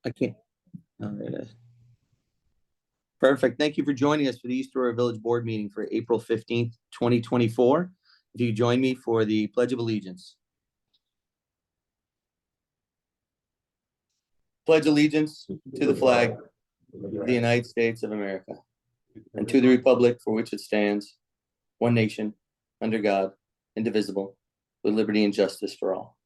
I can't. Oh, there it is. Perfect. Thank you for joining us for the East Aurora Village Board meeting for April 15th, 2024. If you join me for the Pledge of Allegiance. Pledge allegiance to the flag of the United States of America and to the republic for which it stands, one nation, under God, indivisible, with liberty and justice for all.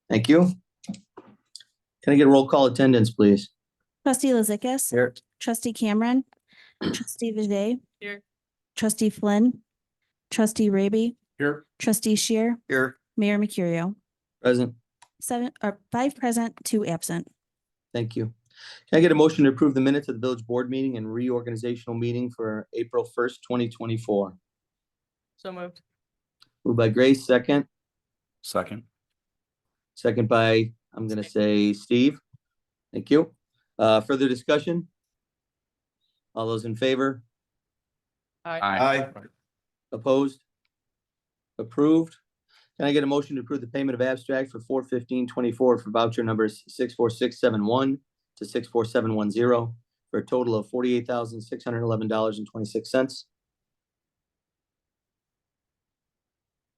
Thank you. Can I get a roll call attendance, please? Trustee Lizikis. Here. Trustee Cameron. Trustee Vijay. Here. Trustee Flynn. Trustee Raby. Here. Trustee Shear. Here. Mayor Mercurio. Present. 5 present, 2 absent. Thank you. Can I get a motion to approve the minutes of the village board meeting and reorganizational meeting for April 1st, 2024? So moved. Moved by Grace, second. Second. Second by, I'm going to say Steve. Thank you. Further discussion? All those in favor? Aye. Opposed? Approved. Can I get a motion to approve the payment of abstract for 4/15/24 for voucher numbers 64671 to 64710 for a total of $48,611.26?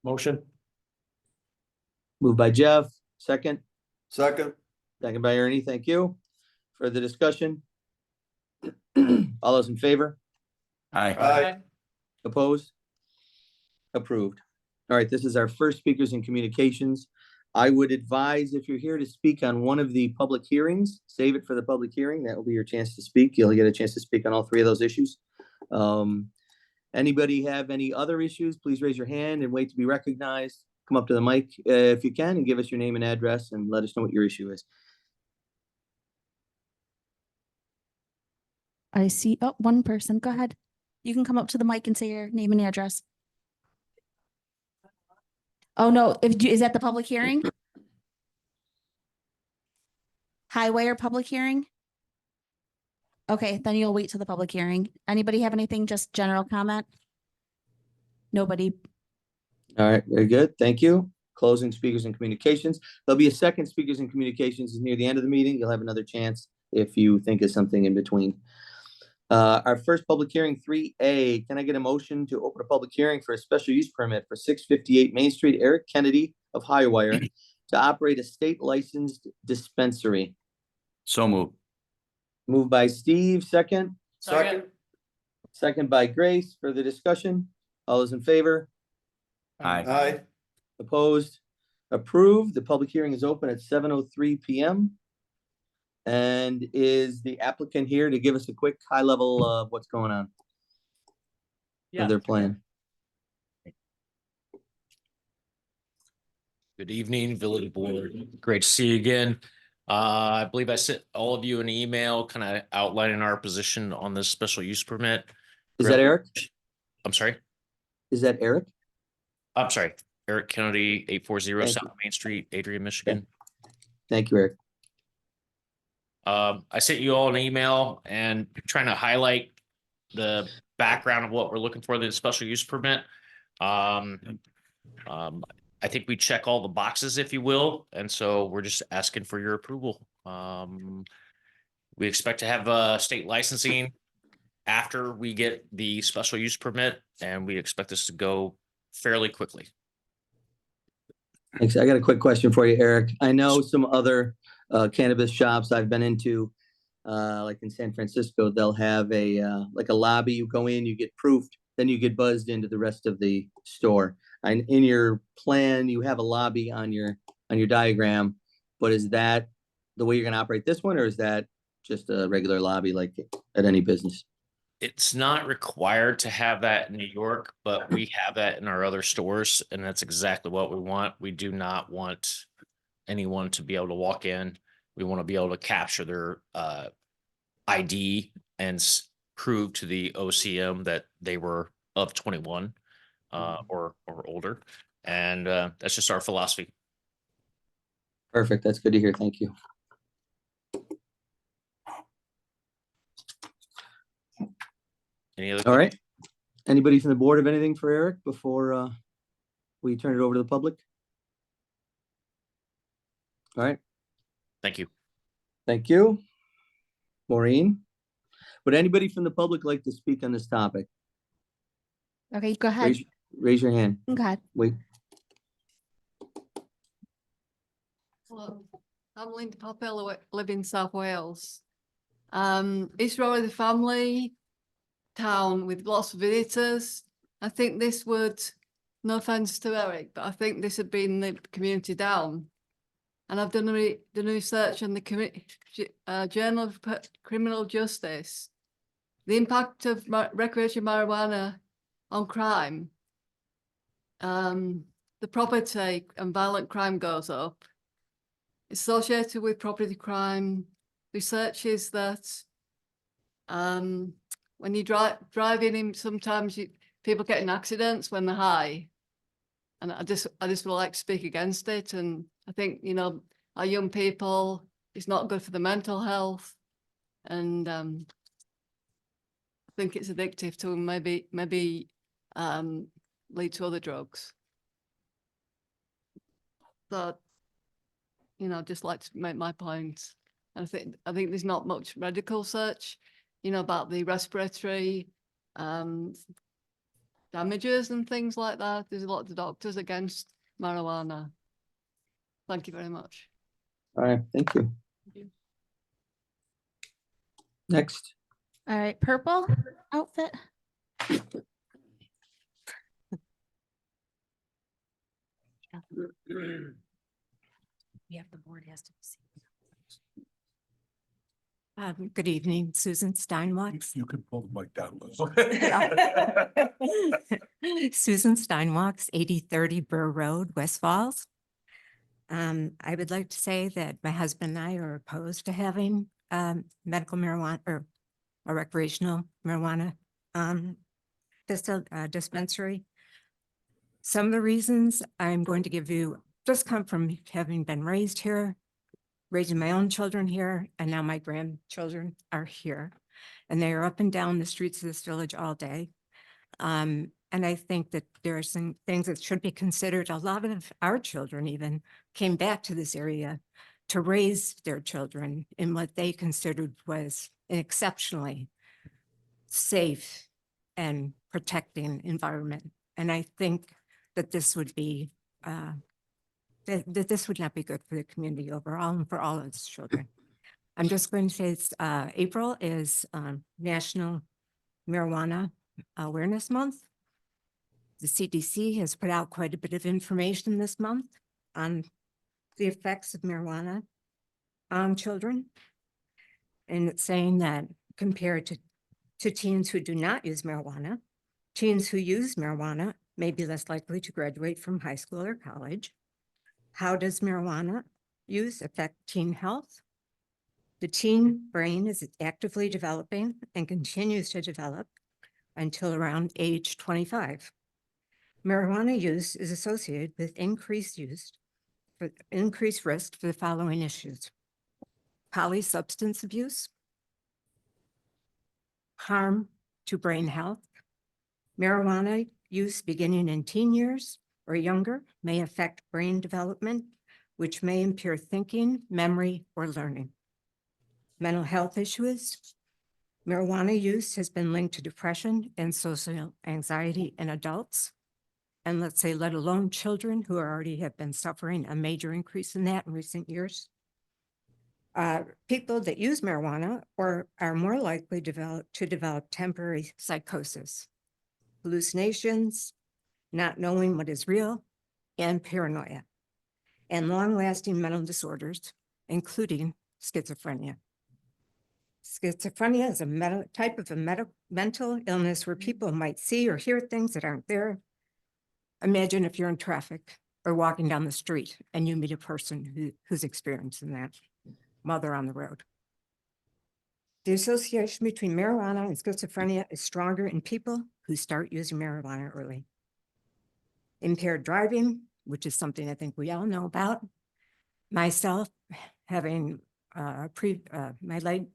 Motion. Moved by Jeff, second. Second. Second by Ernie, thank you. Further discussion? All those in favor? Aye. Opposed? Approved. All right, this is our first speakers in communications. I would advise if you're here to speak on one of the public hearings, save it for the public hearing. That will be your chance to speak. You'll get a chance to speak on all 3 of those issues. Anybody have any other issues? Please raise your hand and wait to be recognized. Come up to the mic if you can and give us your name and address and let us know what your issue is. I see. Oh, one person. Go ahead. You can come up to the mic and say your name and address. Oh, no. Is that the public hearing? Highway or public hearing? Okay, then you'll wait till the public hearing. Anybody have anything? Just general comment? Nobody. All right, very good. Thank you. Closing speakers and communications. There'll be a second speakers and communications near the end of the meeting. You'll have another chance if you think of something in between. Our first public hearing, 3A. Can I get a motion to open a public hearing for a special use permit for 658 Main Street, Eric Kennedy of Highwire to operate a state licensed dispensary? So moved. Moved by Steve, second. Second. Second by Grace. Further discussion? All those in favor? Aye. Opposed? Approved. The public hearing is open at 7:03 p.m. And is the applicant here to give us a quick high level of what's going on? Yeah. Of their plan. Good evening, Village Board. Great to see you again. I believe I sent all of you an email kind of outlining our position on this special use permit. Is that Eric? I'm sorry. Is that Eric? I'm sorry. Eric Kennedy, 840 Thank South you. Main Street, Adrian, Michigan. Thank you, Eric. I sent you all an email and trying to highlight the background of what we're looking for in the special use permit. I think we check all the boxes, if you will, and so we're just asking for your approval. We expect to have state licensing after we get the special use permit, and we expect this to go fairly quickly. Thanks. I got a quick question for you, Eric. I know some other cannabis shops I've been into, like in San Francisco, they'll have a like a lobby. You go in, you get proofed, then you get buzzed into the rest of the store. And in your plan, you have a lobby on your diagram, but is that the way you're going to operate this one, or is that just a regular lobby like at any business? It's not required to have that in New York, but we have that in our other stores, and that's exactly what we want. We do not want anyone to be able to walk in. We want to be able to capture their ID and prove to the OCM that they were of 21 or older, and that's just our philosophy. Perfect. That's good to hear. Thank you. Any other? All right. Anybody from the board have anything for Eric before we turn it over to the public? All right, Thank you. thank you. Maureen, would anybody from the public like to speak on this topic? Okay, go ahead. Raise your hand. Go ahead. Wait, Hello, I'm Linda Popello, live in South Wales. Israel is a family town with lots of visitors. I think this would, no offense to Eric, but I think this would bring the community down. And I've done the research on the Journal of Criminal Justice. The impact of recreational marijuana on crime. The property and violent crime goes up. Associated with property crime, research is that when you driving in, sometimes people get in accidents when they're high, and I just would like to speak against it. And I think, you know, our young people, it's not good for the mental health, and I think it's addictive to maybe lead to other drugs. So, you know, just like to make my point. I think there's not much medical research, you know, about the respiratory damages and things like that. There's a lot of doctors against marijuana. Thank you very much. all right, thank you. you. All Next, right, purple outfit. Yeah, the board has to see. Good evening, Susan Steinwalks. You can pull the mic down, Liz. Susan Steinwalks, 8030 Burr Road, West Falls. I would like to say that my husband and I are opposed to having medical marijuana or a recreational marijuana dispensary. Some of the reasons I'm going to give you just come from having been raised here, raising my own children here, and now my grandchildren are here. And they are up and down the streets of this village all day. And I think that there are some things that should be considered. A lot of our children even came back to this area to raise their children in what they considered was an exceptionally safe and protecting environment. And I think that this would be, that this would not be good for the community overall and for all of its children. I'm just going to say it's, April is National Marijuana Awareness Month. The CDC has put out quite a bit of information this month on the effects of marijuana on children. And it's saying that compared to teens who do not use marijuana, teens who use marijuana may be less likely to graduate from high school or college. How does marijuana use affect teen health? The teen brain is actively developing and continues to develop until around age 25. Marijuana use is associated with increased risk for the following issues: polysubstance abuse, harm to brain health. Marijuana use beginning in teen years or younger may affect brain development, which may impair thinking, memory, or learning. Mental health issues. Marijuana use has been linked to depression and social anxiety in adults. And let's say, let alone children who already have been suffering a major increase in that in recent years. People that use marijuana or are more likely to develop temporary psychosis, hallucinations, not knowing what is real, and paranoia, and long-lasting mental disorders, including schizophrenia. Schizophrenia is a type of a mental illness where people might see or hear things that aren't there. Imagine if you're in traffic or walking down the street and you meet a person who's experiencing that while they're on the road. The association between marijuana and schizophrenia is stronger in people who start using marijuana early. Impaired driving, which is something I think we all know about. Myself, having my late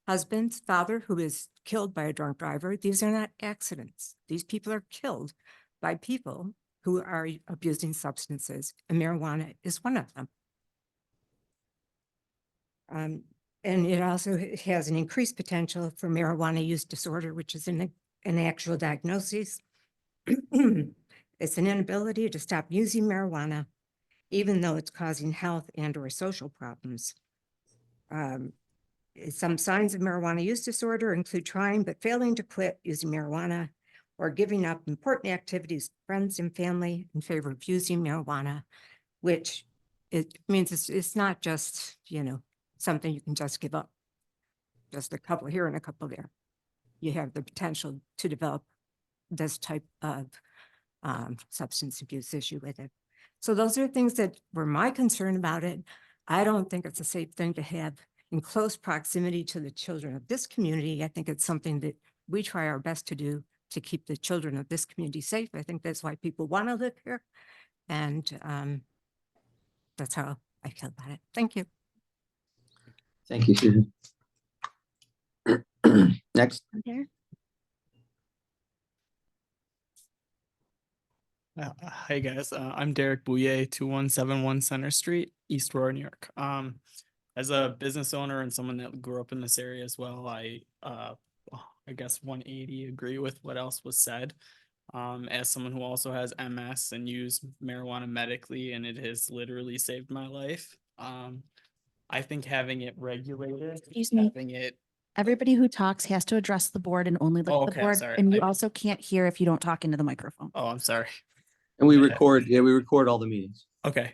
husband's father who was killed by a drunk driver. These are not accidents. These people are killed by people who are abusing substances, and marijuana is one of them. And it also has an increased potential for marijuana use disorder, which is an actual diagnosis. It's an inability to stop using marijuana, even though it's causing health and or social problems. Some signs of marijuana use disorder include trying but failing to quit using marijuana or giving up important activities, with friends and family in favor of using marijuana, which it means it's not just, something you can just give up. Just a couple here and a couple there. You have the potential to develop this type of substance abuse issue with it. So those are things that were my concern about it. I don't think it's a safe thing to have in close proximity to the children of this community. I think it's something that we try our best to do to keep the children of this community safe. I think that's why people want to live here. And that's how I feel about it. Thank you. Thank you, Susan. Next. Derek? Hi guys, I'm Derek Bouye, 2171 Center Street, East Aurora, New York. As a business owner and someone that grew up in this area as well, I guess 180 agree with what else was said. As someone who also has MS and used marijuana medically, and it has literally saved my life. I think having it regulated, Excuse me. having it. Everybody who talks has to address the board and only look Oh, at the okay, board. sorry. And you I- also can't hear if you don't talk into the microphone. Oh, I'm sorry. And we record all the meetings. Okay,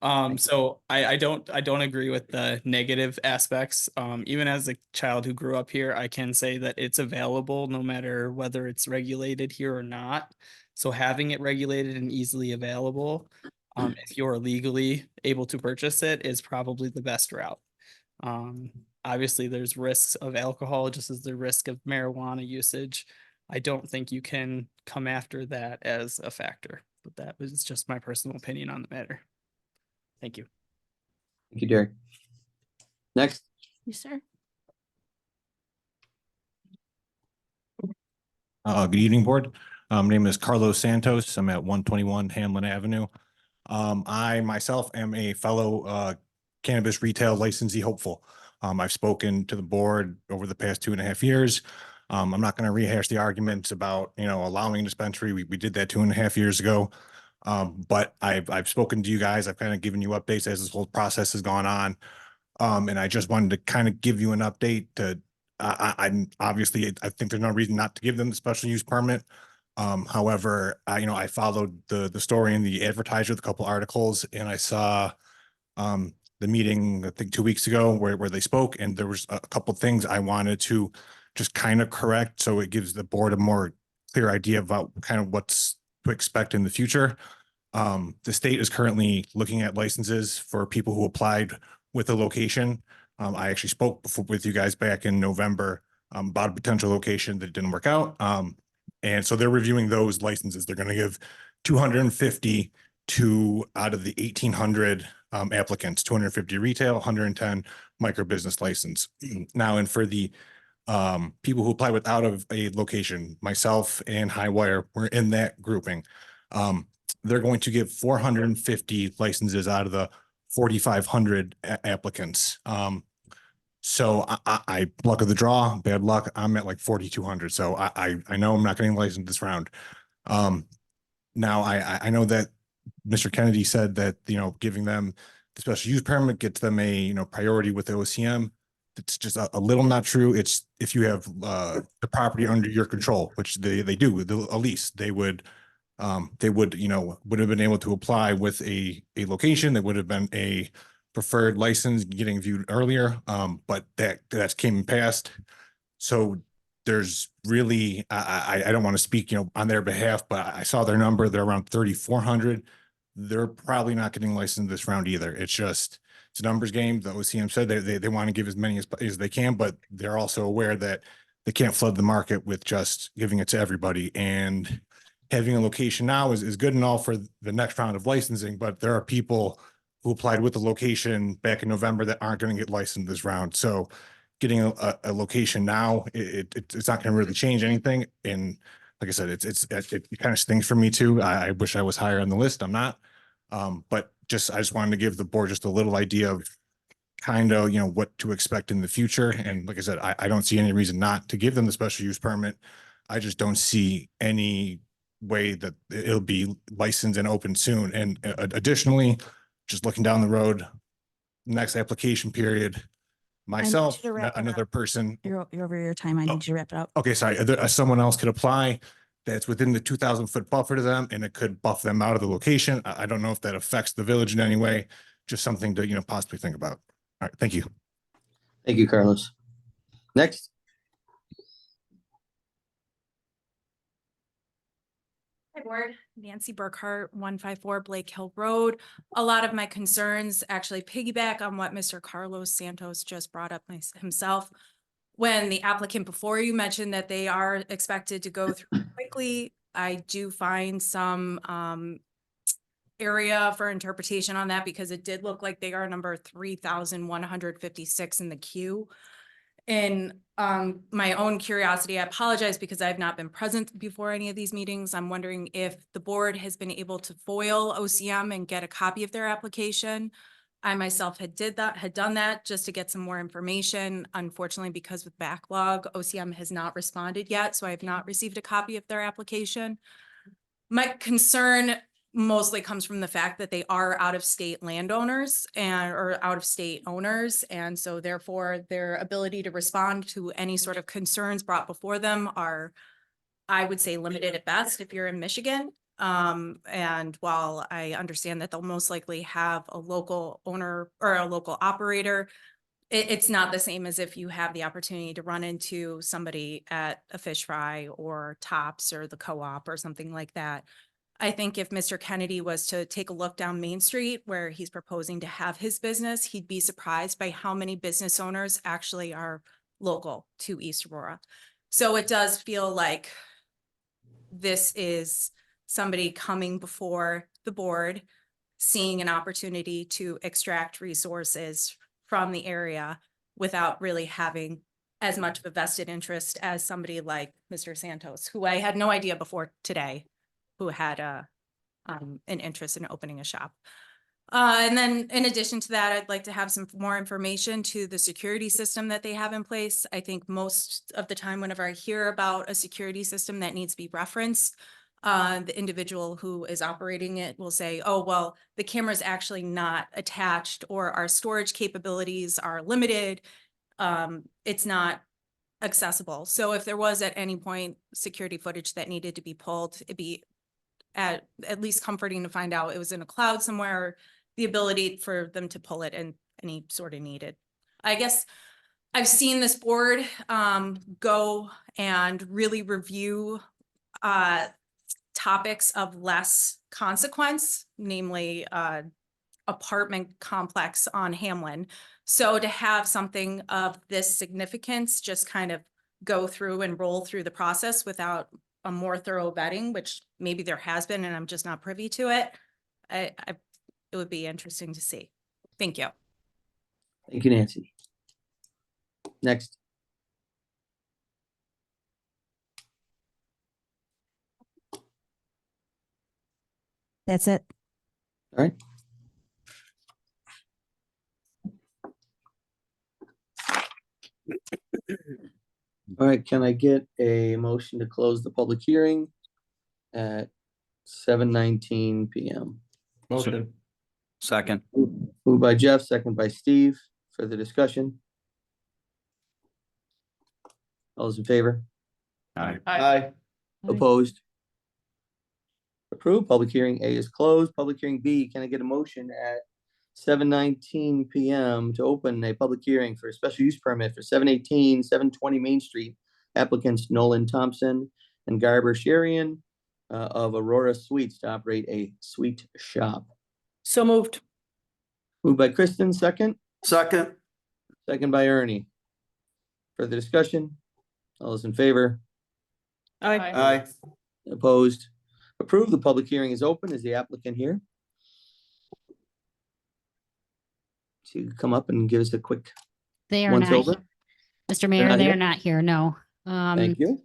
Thank you. so I don't agree with the negative aspects. Even as a child who grew up here, I can say that it's available no matter whether it's regulated here or not. So having it regulated and easily available, if you're legally able to purchase it, is probably the best route. Obviously there's risks of alcohol, just as the risk of marijuana usage. I don't think you can come after that as a factor, but that was just my personal opinion on the matter. Thank you. Thank you, Derek. Next. You, sir? Good evening, board. My name is Carlos Santos. I'm at 121 Hamlin Avenue. I myself am a fellow cannabis retail licensee hopeful. I've spoken to the board over the past 2.5 years. I'm not going to rehash the arguments about, allowing dispensary. We did that 2.5 years ago. But I've spoken to you guys. I've kind of given you updates as this whole process has gone on. And I just wanted to kind of give you an update to, I'm obviously, I think there's no reason not to give them the special use permit. However, I followed the story in the advertiser with a couple articles, and I saw the meeting, I think 2 weeks ago where they spoke, and there was a couple things I wanted to just kind of correct. So it gives the board a more clear idea about kind of what's to expect in the future. The state is currently looking at licenses for people who applied with a location. I actually spoke with you guys back in November about a potential location that didn't work out. And so they're reviewing those licenses. They're going to give 250 out of the 1,800 applicants, 250 retail, 110 micro business license. Now, and for the people who apply without a location, myself and Highwire, we're in that grouping. They're going to give 450 licenses out of the 4,500 applicants. So I luck of the draw, bad luck. I'm at like 4,200. So I know I'm not getting licensed this round. Now I know that Mr. Kennedy said that, giving them the special use permit gets them a, priority with the OCM. It's just a little not true. It's if you have the property under your control, which they do, at least they would have been able to apply with a location that would have been a preferred license getting viewed earlier. But that's came and passed. So there's really, I don't want to speak, on their behalf, but I saw their number. They're around 3,400. They're probably not getting licensed this round either. It's a numbers game. The OCM said they want to give as many as they can, but they're also aware that they can't flood the market with just giving it to everybody. And having a location now is good and all for the next round of licensing, but there are people who applied with the location back in November that aren't going to get licensed this round. So getting a location now, it's not going to really change anything. And like I said, it kind of stings for me too. I wish I was higher on the list. I'm not. But I just wanted to give the board just a little idea of kind of, what to expect in the future. And like I said, I don't see any reason not to give them the special use permit. I just don't see any way that it'll be licensed and open soon. And additionally, just looking down the road, next application period, myself, to wrap it another up. person. You're over your time. I need you to wrap it up. Okay, sorry, someone else could apply that's within the 2,000-foot buffer to them, and it could buff them out of the location. I don't know if that affects the village in any way, just something to, possibly think about. All right, thank you. Thank you, Carlos. Next. Hi, Board. Nancy Burkhart, 154 Blake Hill Road. A lot of my concerns actually piggyback on what Mr. Carlos Santos just brought up himself. When the applicant before you mentioned that they are expected to go through quickly, I do find some area for interpretation on that because it did look like they are number 3,156 in the queue. In my own curiosity, I apologize because I've not been present before any of these meetings. I'm wondering if the board has been able to foil OCM and get a copy of their application. I myself had done that just to get some more information. Unfortunately, because with backlog, OCM has not responded yet, so I have not received a copy of their application. My concern mostly comes from the fact that they are out-of-state landowners or out-of-state owners. And so therefore their ability to respond to any sort of concerns brought before them are, I would say, limited at best if you're in Michigan. And while I understand that they'll most likely have a local owner or a local operator, it's not the same as if you have the opportunity to run into somebody at a fish fry or Tops or the co-op or something like that. I think if Mr. Kennedy was to take a look down Main Street where he's proposing to have his business, he'd be surprised by how many business owners actually are local to East Aurora. So it does feel like this is somebody coming before the board, seeing an opportunity to extract resources from the area without really having as much of a vested interest as somebody like Mr. Santos, who I had no idea before today, who had an interest in opening a shop. And then in addition to that, I'd like to have some more information to the security system that they have in place. I think most of the time whenever I hear about a security system that needs to be referenced, the individual who is operating it will say, oh, well, the camera is actually not attached or our storage capabilities are limited. It's not accessible. So if there was at any point security footage that needed to be pulled, it'd be at least comforting to find out it was in a cloud somewhere, or the ability for them to pull it in any sort of needed. I guess I've seen this board go and really review topics of less consequence, namely apartment complex on Hamlin. So to have something of this significance just kind of go through and roll through the process without a more thorough vetting, which maybe there has been and I'm just not privy to it, it would be interesting to see. Thank you. Thank you, Nancy. Next. That's it. All right. All right, can I get a motion to close the public hearing at 7:19 p.m.? Motion. Second. Moved by Jeff, second by Steve. Further discussion? All those in favor? Aye. Aye. Opposed? Approved. Public hearing A is closed. Public hearing B, can I get a motion at 7:19 p.m. to open a public hearing for a special use permit for 720 Main Street, applicants Nolan Thompson and Garber Sharian of Aurora Suites to operate a suite shop. So moved. Moved by Kristen, second. Second. Second by Ernie. Further discussion? All those in favor? Aye. Opposed? Approved. The public hearing is open. Is the applicant here? So you can come up and give us a quick They are once not, over. Mr. Mayor, not they here? are not here, no. Thank you.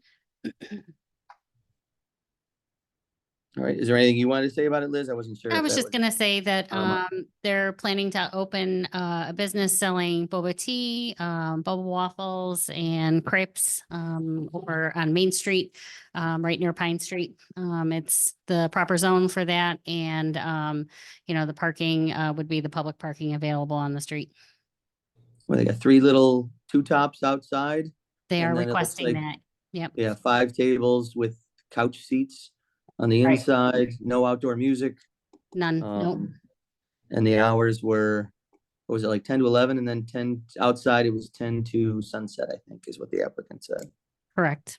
All right, is there anything you wanted to say about it, Liz? I wasn't sure. I if was that just gonna say that Um, they're planning to open a business selling boba tea, boba waffles and crepes over on Main Street, right near Pine Street. It's the proper zone for that, and the parking would be the public parking available on the street. Well, they got three little two tops outside. They And are then it looks requesting like- that. Yep. Yeah, 5 tables with couch seats on the Right. inside, no outdoor music. None. Nope. And the hours were, what was it, like 10 to 11, and then 10 outside, it was 10 to sunset, I think is what the applicant said. Correct.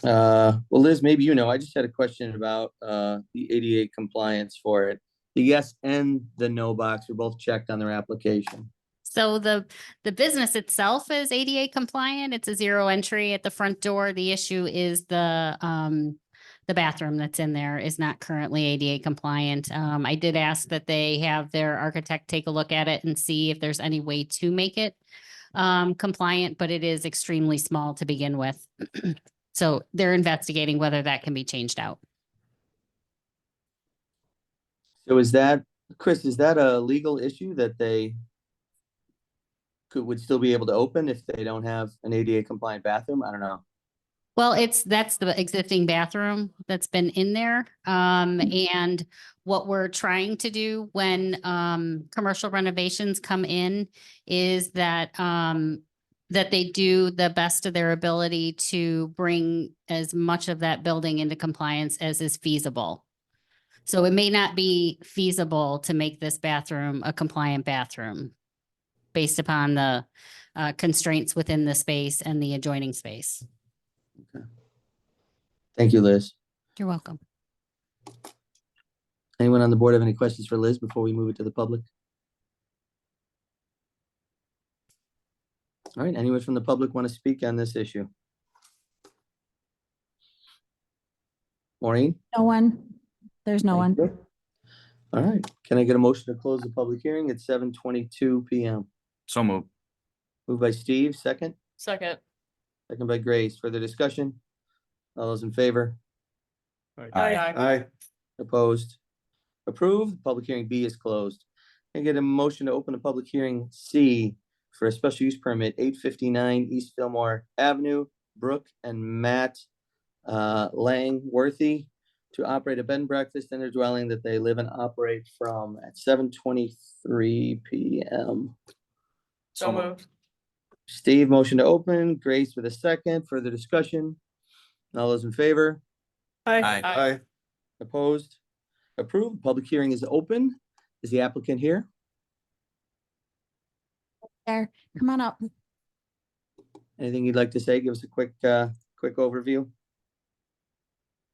Well, Liz, maybe I just had a question about the ADA compliance for it. The yes and the no box were both checked on their application. So the business itself is ADA compliant. It's a zero entry at the front door. The issue is the bathroom that's in there is not currently ADA compliant. I did ask that they have their architect take a look at it and see if there's any way to make it compliant, but it is extremely small to begin with. So they're investigating whether that can be changed out. So is that, Chris, is that a legal issue that they would still be able to open if they don't have an ADA compliant bathroom? I don't know. Well, that's the existing bathroom that's been in there. And what we're trying to do when commercial renovations come in is that that they do the best of their ability to bring as much of that building into compliance as is feasible. So it may not be feasible to make this bathroom a compliant bathroom based upon the constraints within the space and the adjoining space. Thank you, Liz. You're welcome. Anyone on the board have any questions for Liz before we move it to the public? All right, anyone from the public want to speak on this issue? Maureen? No one. There's no Thank one. you. All right, can I get a motion to close the public hearing at 7:22 PM? So moved. Moved by Steve, second, Second. second by Grace. Further discussion? All those in favor? Aye. Opposed? Approved. Public hearing B is closed. Can I get a motion to open a public hearing C for a special use permit, 859 East Fillmore Avenue, Brooke and Matt Langworthy to operate a bed and breakfast in their dwelling that they live and operate from at 7:23 PM. So moved. Steve, motion to open. Grace with a second. Further discussion? All those in favor? Aye. Opposed? Approved. Public hearing is open. Is the applicant here? There, come on up. Anything you'd like to say? Give us a quick overview.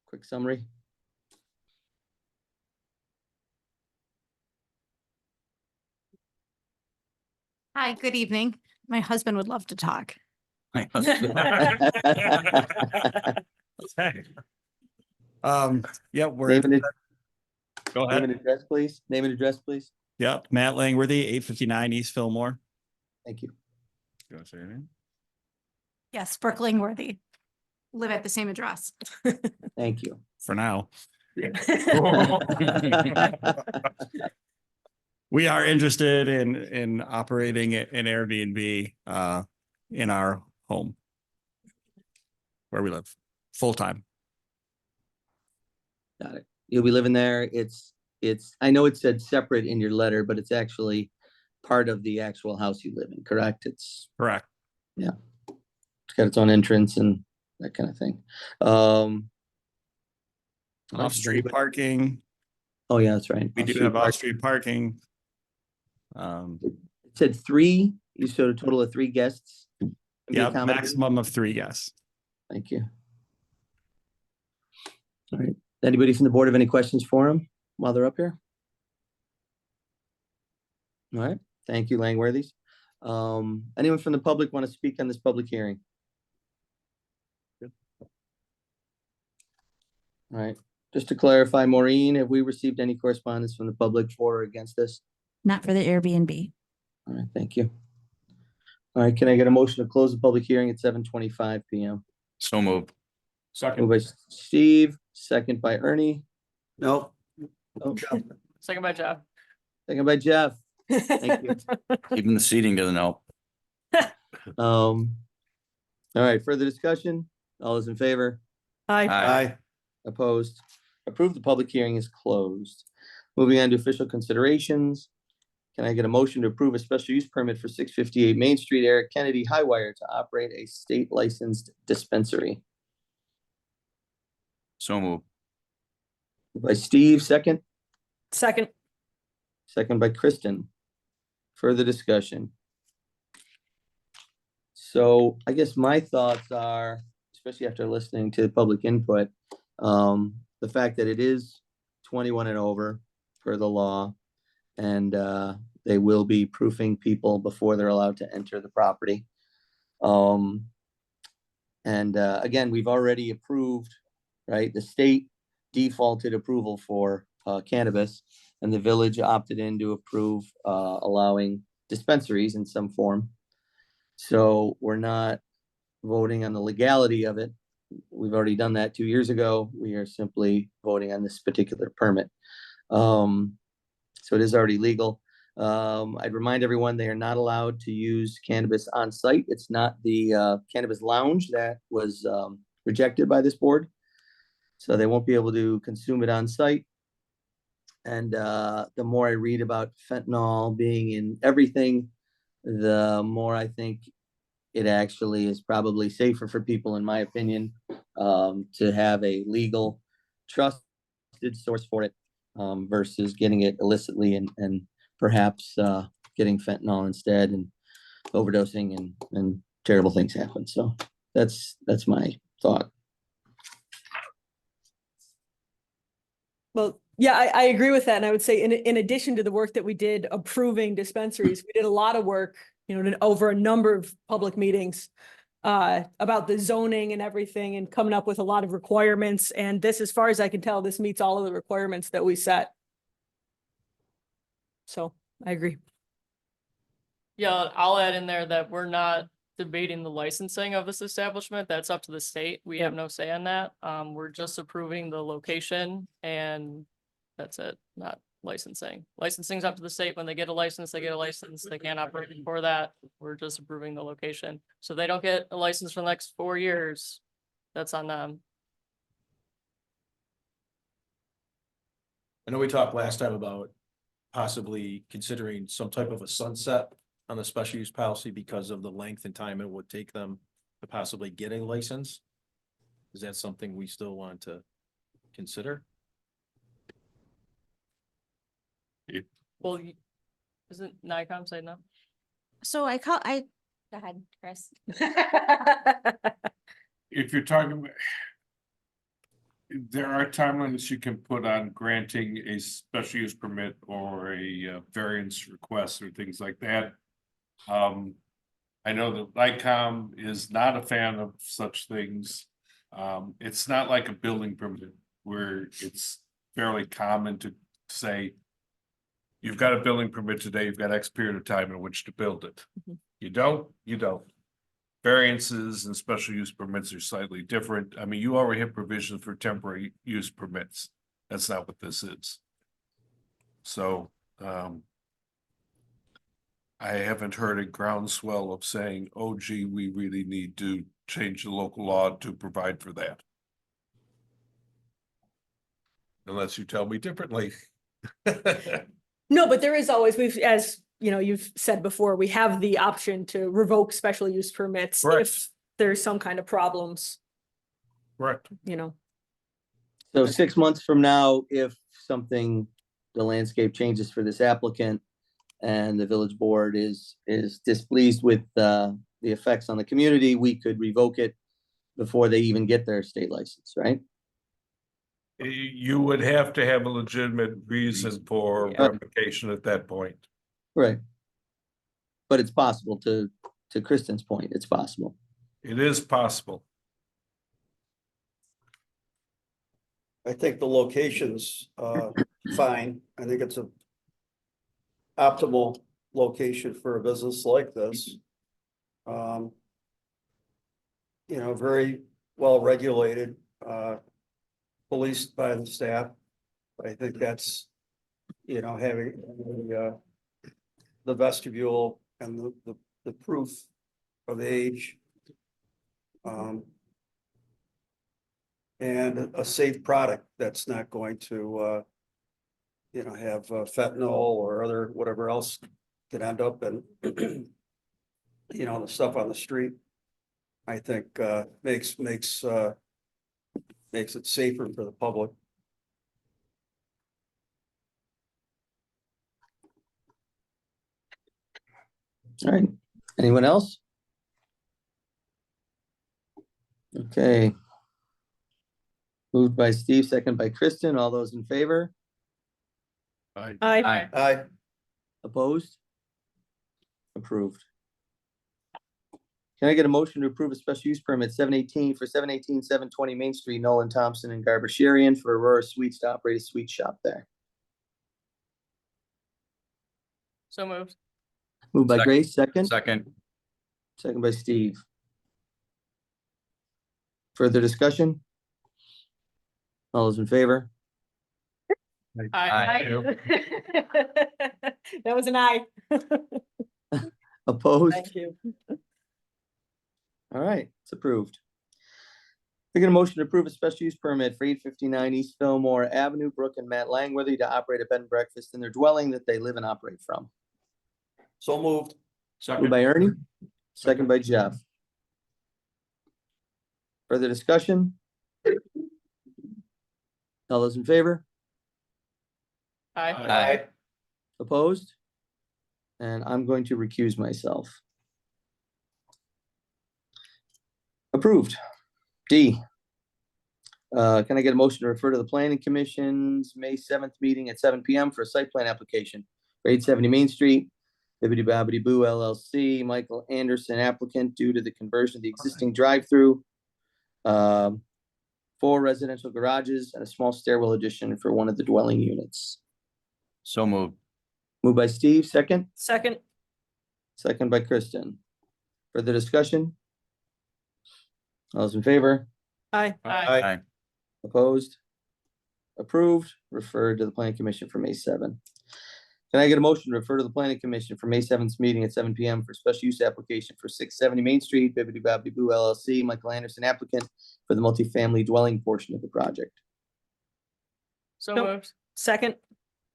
Quick summary. Hi, good evening. My husband would love to talk. Yeah, we're, Name and go name and address, please. Name and address, please. Yep, Matt Langworthy, 859 East Fillmore. Thank you. You want to say your name? Yes, Brooke Langworthy. Live at the same address. Thank you. For now. We are interested in operating an Airbnb in our home where we live, full-time. Got it. You'll be living there. It's, I know it said separate in your letter, but it's actually part of the actual house you live in, correct? It's Correct. got its own entrance and that kind of thing. Off-street parking. Oh, yeah, that's right. We do Off-street have park. off-street parking. It said 3, you showed a total of 3 guests. can be Yeah, accommodated? maximum of 3 guests. Thank you. All right. Anybody from the board have any questions for him while they're up here? All right. Thank you, Langworthies. Anyone from the public want to speak on this public hearing? All right. Just to clarify, Maureen, have we received any correspondence from the public for or against this? Not for the Airbnb. All right, thank you. All right, can I get a motion to close the public hearing at 7:25 PM? So moved. Moved by Steve, second by Ernie. No. Oh, Second by Jeff. second by Jeff. Thank you. Even the seating doesn't help. All right, further discussion? All those in favor? Aye. Opposed? Approved. The public hearing is closed. Moving on to official considerations. Can I get a motion to approve a special use permit for 658 Main Street, Eric Kennedy Highwire to operate a state licensed dispensary? So move. By Steve, second. Second. Second by Kristen. Further discussion. So I guess my thoughts are, especially after listening to public input, the fact that it is 21 and over per the law, and they will be proofing people before they're allowed to enter the property. Again, we've already approved, right? The state defaulted approval for cannabis, and the village opted in to approve allowing dispensaries in some form. So we're not voting on the legality of it. We've already done that 2 years ago. We are simply voting on this particular permit. So it is already legal. I'd remind everyone they are not allowed to use cannabis on site. It's not the cannabis lounge that was rejected by this board. So they won't be able to consume it on site. And the more I read about fentanyl being in everything, the more I think it actually is probably safer for people, in my opinion, to have a legal, trusted source for it versus getting it illicitly and perhaps getting fentanyl instead and overdosing and terrible things happen. So that's my thought. Well, yeah, I agree with that. And I would say in addition to the work that we did approving dispensaries, we did a lot of work, over a number of public meetings about the zoning and everything and coming up with a lot of requirements. And this, as far as I can tell, this meets all of the requirements that we set. So I agree. Yeah, I'll add in there that we're not debating the licensing of this establishment. That's up to the state. We have no say on that. We're just approving the location and that's it, not licensing. Licensing's up to the state. When they get a license, they get a license. They can't operate before that. We're just approving the location. So they don't get a license for the next 4 years. That's on them. I know we talked last time about possibly considering some type of a sunset on the special use policy because of the length and time it would take them to possibly get a license. Is that something we still want to consider? Well, isn't NICOM saying no? So go ahead, Chris. If you're talking about, there are time limits you can put on granting a special use permit or a variance request or things like that. I know that NICOM is not a fan of such things. It's not like a building permit where it's fairly common to say, you've got a building permit today, you've got X period of time in which to build it. You don't. Variances and special use permits are slightly different. I mean, you already have provisions for temporary use permits. That's not what this is. So, I haven't heard a groundswell of saying, oh gee, we really need to change the local law to provide for that. Unless you tell me differently. No, but there is always, as you've said before, we have the option to revoke special use permits if there's some kind of problems. Correct. So 6 months from now, if the landscape changes for this applicant and the village board is displeased with the effects on the community, we could revoke it before they even get their state license, right? You would have to have a legitimate reason for revocation at that point. Right. But it's possible to Kristen's point, it's possible. It is possible. I think the location's fine. I think it's a optimal location for a business like this. Very well regulated, policed by the staff. I think that's, having the vestibule and the proof of age. And a safe product that's not going to, have fentanyl or other, whatever else could end up in, the stuff on the street. I think, makes it safer for the public. All right. Anyone else? Okay. Moved by Steve, second by Kristen. All those in favor? Aye. Opposed? Approved. Can I get a motion to approve a special use permit 720 Main Street, Nolan Thompson and Garber Sherian for Aurora Sweets to operate a sweet shop there? So moved. Moved by Second. Grace, second. Second. By Steve. Further discussion? All those in favor? That was an aye. Opposed? Thank you. All right, it's approved. I get a motion to approve a special use permit for 859 East Fillmore Avenue, Brooke and Matt Langworthy to operate a bed and breakfast in their dwelling that they live and operate from. So moved. Moved by Ernie, second by Jeff. Further discussion? All those in favor? Aye. Opposed? And I'm going to recuse myself. Approved. D. Can I get a motion to refer to the Planning Commission's May 7th meeting at 7 PM for a site plan application for 870 Main Street, Bibbidi Bobbidi Boo LLC, Michael Anderson applicant due to the conversion of the existing drive-through, 4 residential garages and a small stairwell addition for one of the dwelling units. So moved. Moved by Steve, second. Second. Second by Kristen. Further discussion? All those in favor? Aye. Opposed? Approved, referred to the Planning Commission for May 7. Can I get a motion to refer to the Planning Commission for May 7th meeting at 7 PM for special use application for 670 Main Street, Bibbidi Bobbidi Boo LLC, Michael Anderson applicant for the multifamily dwelling portion of the project? So Nope. moved. Second.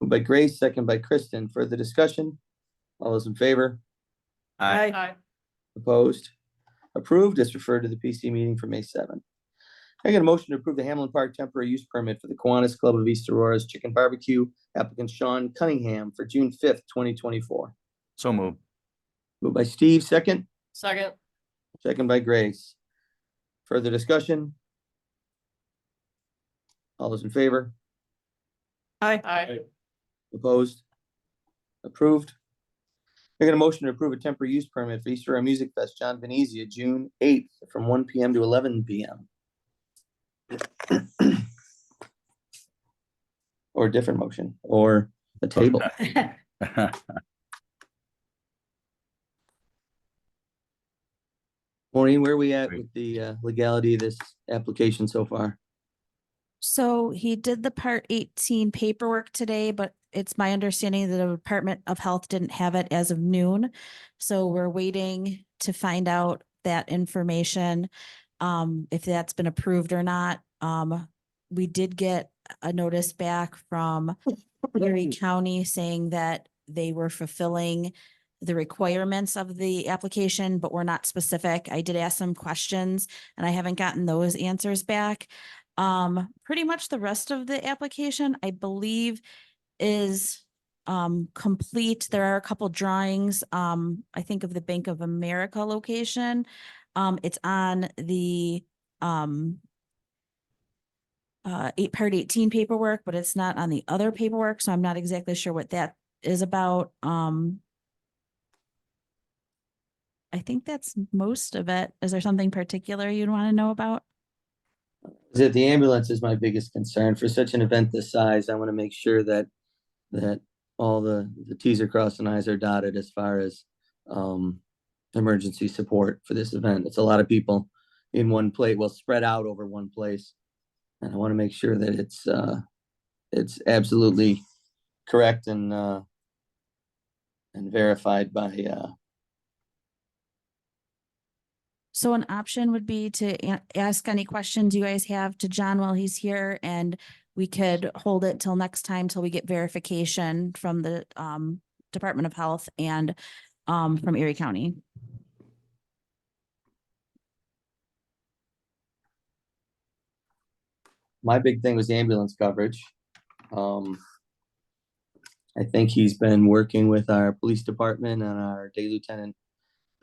Moved by Grace, second by Kristen. Further discussion? All those in favor? Aye. Opposed? Approved, is referred to the PC meeting for May 7. I get a motion to approve the Hamlin Park temporary use permit for the Kiwanis Club of East Aurora's Chicken Barbecue, applicant Sean Cunningham for June 5th, 2024. So moved. Moved by Steve, second. Second. Second by Grace. Further discussion? All those in favor? Aye. Opposed? Approved. I get a motion to approve a temporary use permit for East Aurora Music Fest, John Venezia, June 8th, from 1 PM to 11 PM. Or a different motion, or a table. Maureen, where are we at with the legality of this application so far? So he did the Part 18 paperwork today, but it's my understanding that the Department of Health didn't have it as of noon. So we're waiting to find out that information, if that's been approved or not. We did get a notice back from Erie County saying that they were fulfilling the requirements of the application, but were not specific. I did ask some questions and I haven't gotten those answers back. Pretty much the rest of the application, I believe, is complete. There are a couple drawings, I think of the Bank of America location. It's on the Part 18 paperwork, but it's not on the other paperwork, so I'm not exactly sure what that is about. I think that's most of it. Is there something particular you'd want to know about? That the ambulance is my biggest concern for such an event this size. I want to make sure that all the T's are crossed and I's are dotted as far as emergency support for this event. It's a lot of people in one place, well, spread out over one place. And I want to make sure that it's it's absolutely correct and verified by, So an option would be to ask any questions you guys have to John while he's here, and we could hold it till next time till we get verification from the Department of Health and from Erie County. my big thing was the ambulance coverage. I think he's been working with our police department and our day lieutenant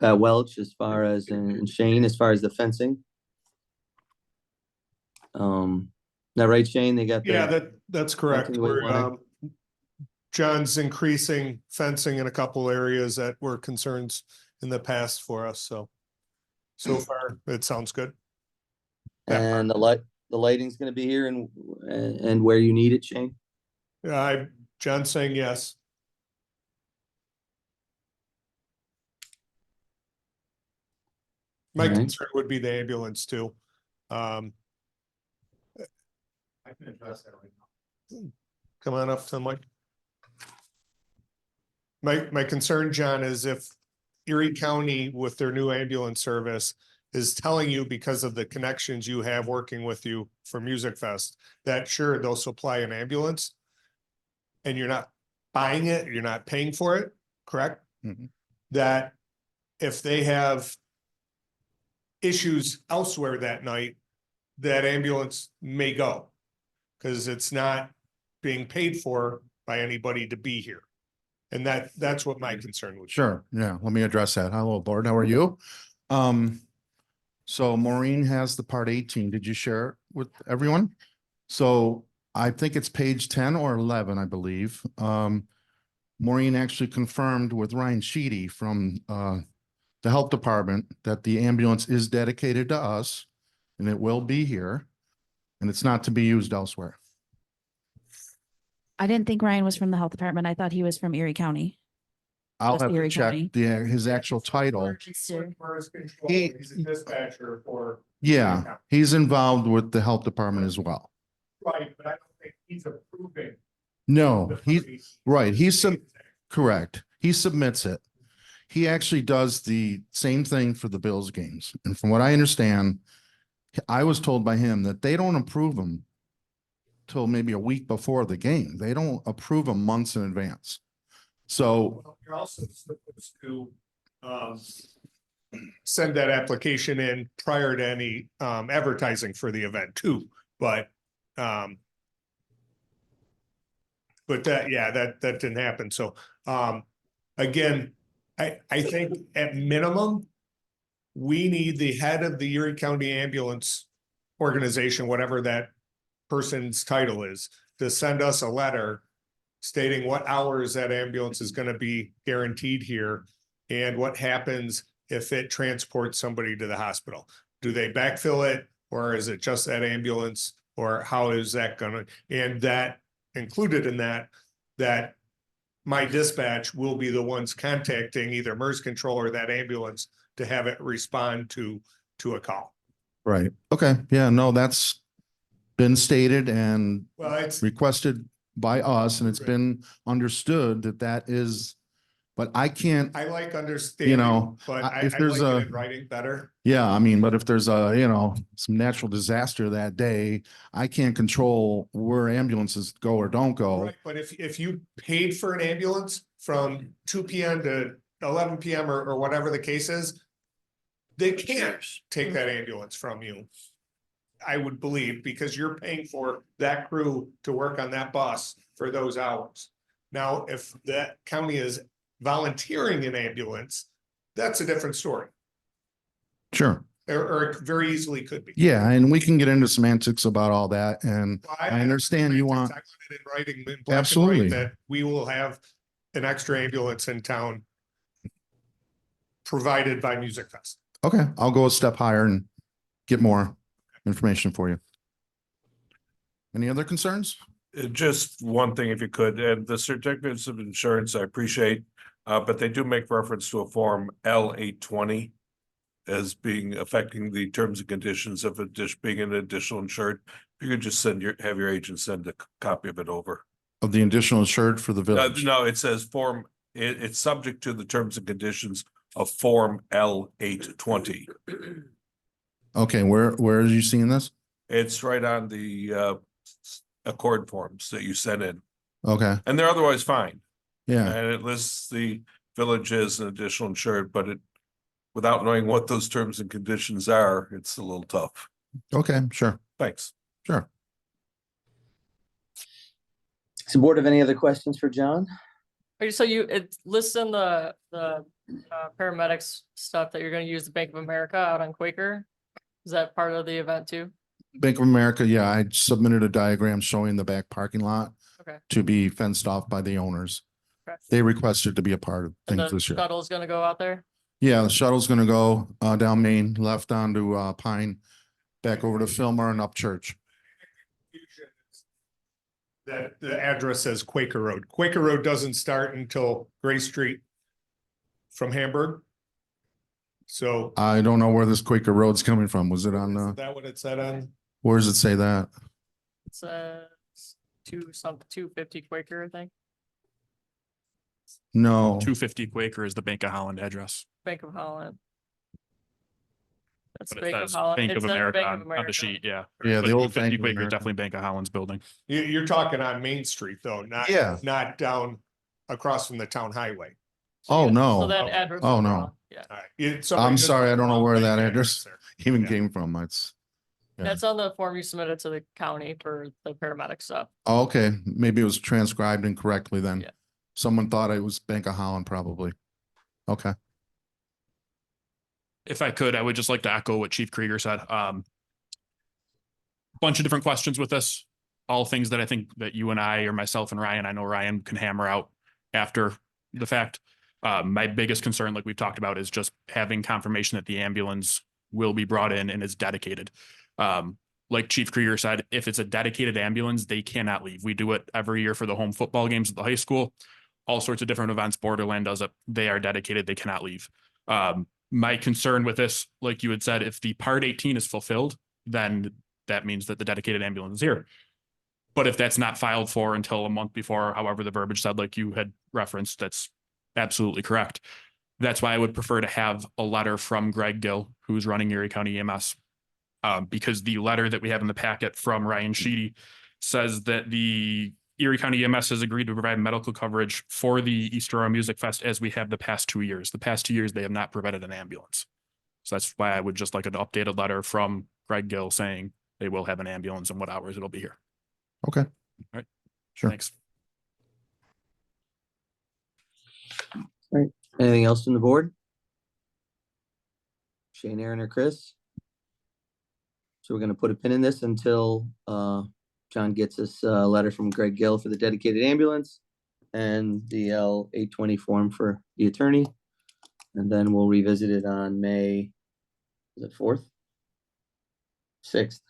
Pat Welch as far as, and Shane, as far as the fencing. That right, Shane? They got Yeah, the, that's correct. fencing the way they We're, wanted? John's increasing fencing in a couple areas that were concerns in the past for us, so far, it sounds good. And the lighting's gonna be here and where you need it, Shane? John's saying yes. My All right. concern would be the ambulance too. I can address that right now. Come on up to the mic. My concern, John, is if Erie County with their new ambulance service is telling you because of the connections you have working with you for Music Fest, that sure, they'll supply an ambulance. And you're not buying it, you're not paying for it, correct? Mhm. That if they have issues elsewhere that night, that ambulance may go. Cause it's not being paid for by anybody to be here. And that's what my concern would be. Sure, yeah, let me address that. Hello, board, how are you? So Maureen has the part 18. Did you share it with everyone? So I think it's page 10 or 11, I believe. Maureen actually confirmed with Ryan Sheedy from the health department that the ambulance is dedicated to us and it will be here and it's not to be used elsewhere. I didn't think Ryan was from the health department. I thought he was from Erie County. I'll Just have to Erie check County. his actual title. He's a dispatcher for. Yeah, he's involved with the health department as well. Right, but I don't think he's approving. No, the he's party. correct. He submits it. He actually does the same thing for the Bills games. And from what I understand, I was told by him that they don't approve them till maybe a week before the game. They don't approve them months in advance. So Well, you're also supposed to send that application in prior to any advertising for the event too, but that, yeah, that didn't happen. So again, I think at minimum, we need the head of the Erie County Ambulance Organization, whatever that person's title is, to send us a letter stating what hours that ambulance is going to be guaranteed here and what happens if it transports somebody to the hospital. Do they backfill it or is it just that ambulance or how is that going to, and that included in that my dispatch will be the ones contacting either MERS control or that ambulance to have it respond to a call. right. Okay. Yeah, no, that's been stated and Well, it's, requested by us, and it's been understood that that is, but I can't, I like understanding, but I if there's like it a, in writing better. yeah, I mean, but if there's some natural disaster that day, I can't control where ambulances go or don't go. Right, but if you paid for an ambulance from 2 PM to 11 PM or whatever the case is, they can't take that ambulance from you. I would believe, because you're paying for that crew to work on that bus for those hours. Now, if that county is volunteering an ambulance, that's a different story, Sure. or it very easily could be. Yeah, and we can get into semantics about all that, and Well, I understand you want, I want it in writing, in black and white, absolutely. that we will have an extra ambulance in town provided by Music Fest. Okay, I'll go a step higher and get more information for you. Any other concerns? Just one thing, if you could, and the certificates of insurance, I appreciate, but they do make reference to a form L-820 as being affecting the terms and conditions of being an additional insured. If You could just have your agent send a copy of it over. Of the additional insured for the village. No, it says it's subject to the terms and conditions of Form L 820. Okay, where are you seeing this? It's right on the accord forms that you sent in, Okay, and they're otherwise fine. yeah, And it lists the village as an additional insured, but without knowing what those terms and conditions are, it's a little tough. okay, sure, Thanks. sure. Does the board have any other questions for John? So it lists in the paramedics stuff that you're gonna use the Bank of America out on Quaker. Is that part of the event too? Bank of America, yeah, I submitted a diagram showing the back parking lot Okay. to be fenced off by the owners. Okay. They requested to be a part of And things the this year. shuttle's gonna go out there? Yeah, the shuttle's gonna go down Main, left onto Pine, back over to Fillmore and up Church. That the address says Quaker Road. Quaker Road doesn't start until Gray Street from Hamburg. So I don't know where this Quaker Road's coming from. Was it on is that what it said on? where does it say that? It says 250 Quaker, I think. No, 250 Quaker is the Bank of Holland address. Bank of Holland. That's But it Bank of says Holland. Bank It of says America Bank of on the America. sheet, yeah. Yeah, But the old 250 Bank of Quaker is America. definitely Bank of Holland's building. You're talking on Main Street though, not, Yeah. not down across from the town highway. oh, So no. that address. Oh, is no. wrong. Yeah. All right. Somebody I'm just sorry, put I the don't know wrong where that bank address there. even Yeah. came from. It's, yeah. That's on the form you submitted to the county for the paramedic stuff. Oh, okay, maybe it was transcribed incorrectly then. Yeah. Someone thought it was Bank of Holland probably. Okay, If I could, I would just like to echo what Chief Krieger said. Bunch of different questions with this, all things that I think that you and I, or myself and Ryan, I know Ryan can hammer out after the fact. My biggest concern, like we've talked about, is just having confirmation that the ambulance will be brought in and is dedicated. Like Chief Krieger said, if it's a dedicated ambulance, they cannot leave. We do it every year for the home football games at the high school, all sorts of different events. Borderland does it. They are dedicated. They cannot leave. My concern with this, like you had said, if the Part 18 is fulfilled, then that means that the dedicated ambulance is here. But if that's not filed for until a month before, however the verbiage said, like you had referenced, that's absolutely correct. That's why I would prefer to have a letter from Greg Gill, who's running Erie County EMS, because the letter that we have in the packet from Ryan Sheedy says that the Erie County EMS has agreed to provide medical coverage for the East Aurora Music Fest as we have the past 2 years. The past 2 years, they have not provided an ambulance. So that's why I would just like an updated letter from Greg Gill saying they will have an ambulance and what hours it'll be here. okay. All right. Sure. Thanks. Anything else from the board? Shane, Aaron, or Chris? So we're gonna put a pin in this until John gets us a letter from Greg Gill for the dedicated ambulance and the L 820 form for the attorney. And then we'll revisit it on May, is it 4th? 6th,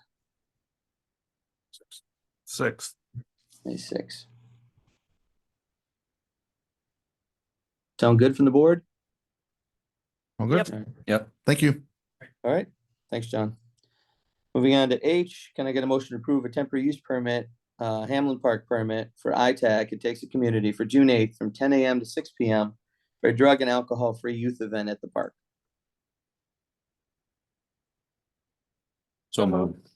May 6th. Sound good from the board? All good? All right. Yep. Thank you. All right, thanks, John. Moving on to H, can I get a motion to approve a temporary use permit, Hamlin Park permit for ITAC, It Takes a Community for June 8th from 10 a.m. to 6 p.m. for a drug and alcohol-free youth event at the park. So moved.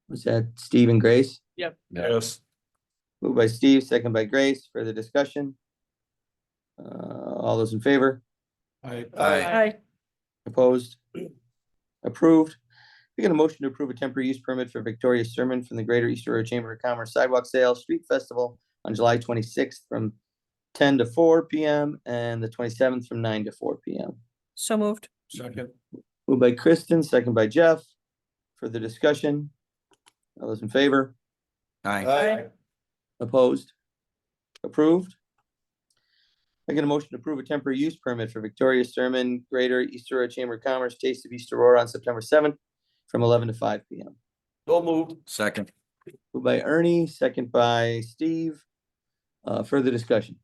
Was that Steve and Grace? Yep. Yes. Moved by Steve, second by Grace. Further discussion? All those in favor? Aye. Opposed? Approved. We get a motion to approve a temporary use permit for Victoria Sermon from the Greater East Aurora Chamber of Commerce Sidewalk Sale Street Festival on July 26th from 10 to 4 p.m. and the 27th from 9 to 4 p.m. So moved. Second. Moved by Kristen, second by Jeff. Further discussion? All those in favor? Aye. Opposed? Approved. I get a motion to approve a temporary use permit for Victoria Sermon, Greater East Aurora Chamber of Commerce, Taste of East Aurora on September 7th from 11 to 5 p.m. So moved. Second. Moved by Ernie, second by Steve. Further discussion?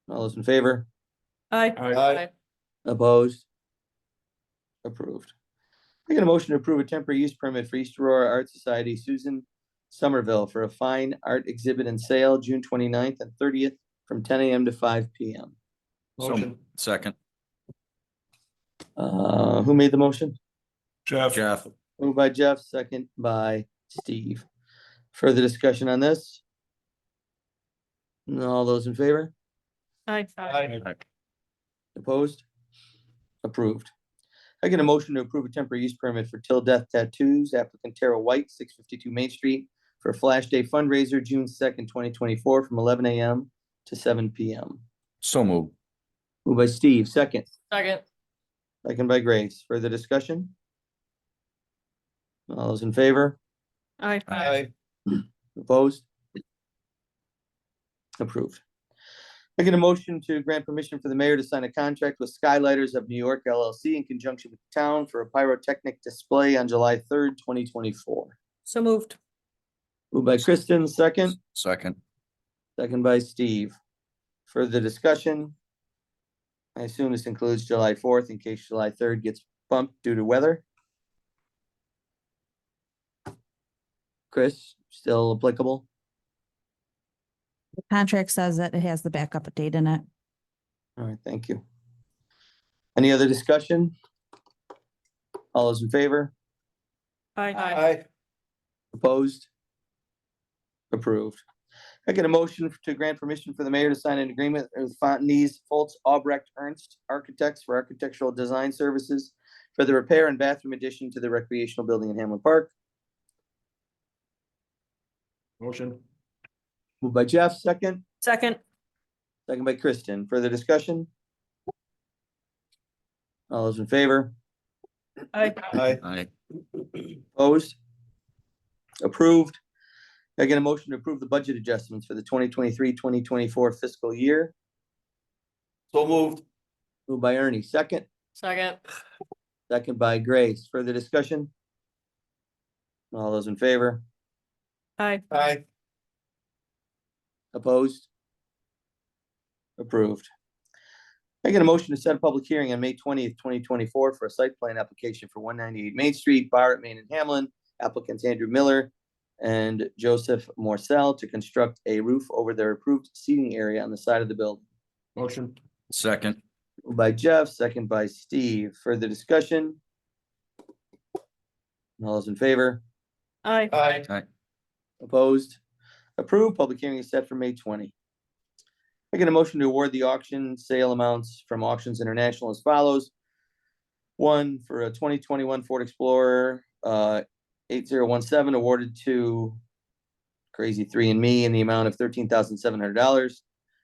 All those in favor? Aye. Aye. Opposed? Approved. I get a motion to approve a temporary use permit for East Aurora Art Society, Susan Somerville, for a fine art exhibit and sale June 29th and 30th from 10 a.m. to 5 p.m. Motion. Second. Who made the motion? Jeff. Moved by Jeff, second by Steve. Further discussion on this? All those in favor? Aye. Opposed? Approved. I get a motion to approve a temporary use permit for Till Death Tattoos, applicant Tara White, 652 Main Street, for a Flash Day fundraiser, June 2nd, 2024, from 11 a.m. to 7 p.m. So moved. Moved by Steve, second. Second. Second by Grace. Further discussion? All those in favor? Aye. Opposed? Approved. I get a motion to grant permission for the mayor to sign a contract with Skylighters of New York LLC in conjunction with the town for a pyrotechnic display on July 3rd, 2024. So moved. Moved by Kristen, second. Second. Second by Steve. Further discussion? I assume this includes July 4th in case July 3rd gets bumped due to weather. Chris, still applicable? The contract says that it has the backup date in it. All right, thank you. Any other discussion? All those in favor? Aye. Opposed? Approved. I get a motion to grant permission for the mayor to sign an agreement with Fontenese, Foltz, Albrecht, Ernst Architects for architectural design services for the repair and bathroom addition to the recreational building in Hamlin Park. Motion. Moved by Jeff, second. Second. Second by Kristen. Further discussion? All those in favor? Aye. Opposed? Approved. I get a motion to approve the budget adjustments for the 2023-2024 fiscal year. So moved. Moved by Ernie, second. Second. Second by Grace. Further discussion? All those in favor? Aye. Opposed? Approved. I get a motion to set a public hearing on May 20th, 2024 for a site plan application for 198 Main Street, Barrett, Maine and Hamlin. Applicants Andrew Miller and Joseph Morcell to construct a roof over their approved seating area on the side of the building. Motion. Second. Moved by Jeff, second by Steve. Further discussion? All those in favor? Aye. Opposed? Approved. Public hearing is set for May 20. I get a motion to award the auction sale amounts from Auctions International as follows. One, for a 2021 Ford Explorer 8017 awarded to Crazy 3 and Me in the amount of $13,700.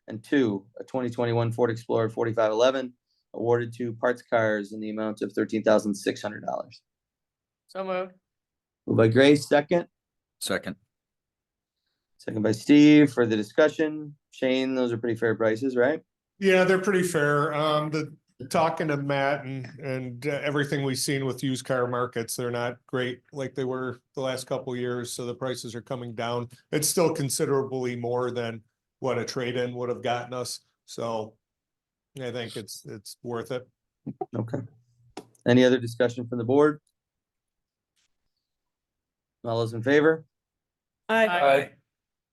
And two, a 2021 Ford Explorer 4511 awarded to Parts Cars in the amount of $13,600. So moved. Moved by Grace, second. Second. Second by Steve. For the discussion, Shane, those are pretty fair prices, right? Yeah, they're pretty fair. Talking to Matt and everything we've seen with used car markets, they're not great like they were the last couple of years. So the prices are coming down. It's still considerably more than what a trade-in would have gotten us. So I think it's worth it. Okay. Any other discussion from the board? All those in favor? Aye.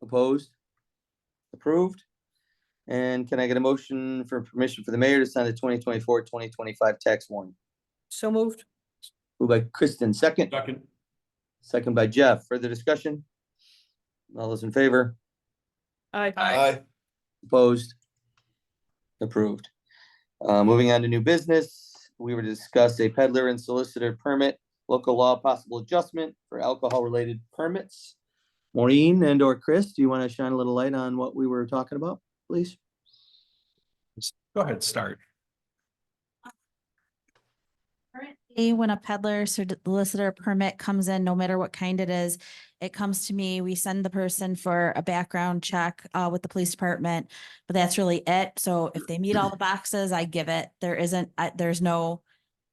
Opposed? Approved? And can I get a motion for permission for the mayor to sign the 2024-2025 tax warrant? So moved. Moved by Kristen, second. Second. Second by Jeff. Further discussion? All those in favor? Aye. Opposed? Approved. Moving on to new business, we were to discuss a peddler and solicitor permit, local law possible adjustment for alcohol-related permits. Maureen and or Chris, do you want to shine a little light on what we were talking about, please? Go ahead, start. Currently, when a peddler solicitor permit comes in, no matter what kind it is, it comes to me, we send the person for a background check with the police department, but that's really it. So if they meet all the boxes, I give it. There's no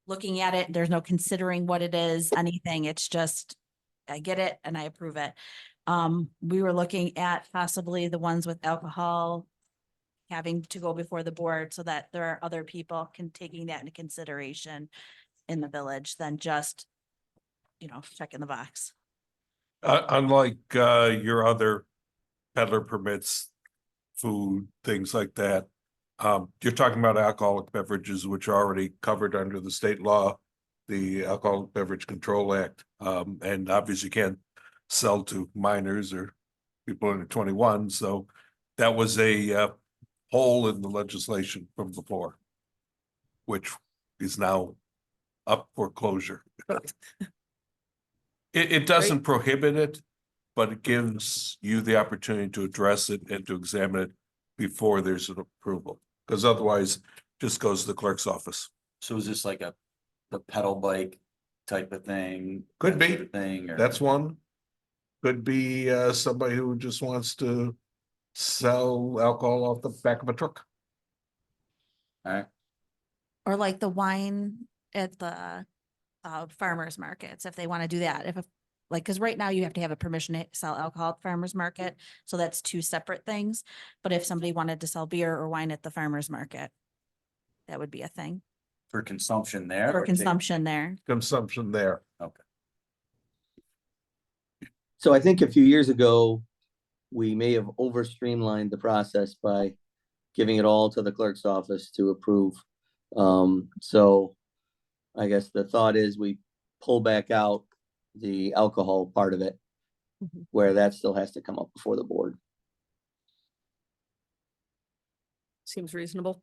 looking at it. There's no considering what it is, anything. It's just, I get it and I approve it. We were looking at possibly the ones with alcohol having to go before the board so that there are other people taking that into consideration in the village than just checking the box. Unlike your other peddler permits, food, things like that. You're talking about alcoholic beverages, which are already covered under the state law, the Alcoholic Beverage Control Act. And obviously you can't sell to minors or people under 21. So that was a hole in the legislation from before, which is now up for closure. It doesn't prohibit it, but it gives you the opportunity to address it and to examine it before there's an approval, because otherwise just goes to the clerk's office. So is this like the pedal bike type of thing? Could that be. sort of Thing, or? That's one. Could be somebody who just wants to sell alcohol off the back of a truck. All right. Or like the wine at the farmers markets, if they want to do that, because right now you have to have a permission to sell alcohol at farmers market. So that's two separate things. But if somebody wanted to sell beer or wine at the farmers market, that would be a thing For consumption there? for or take- consumption there. Consumption there. Okay. So I think a few years ago, we may have over streamlined the process by giving it all to the clerk's office to approve. So I guess the thought is we pull back out the alcohol part of it, where that still has to come up before the board. Seems reasonable.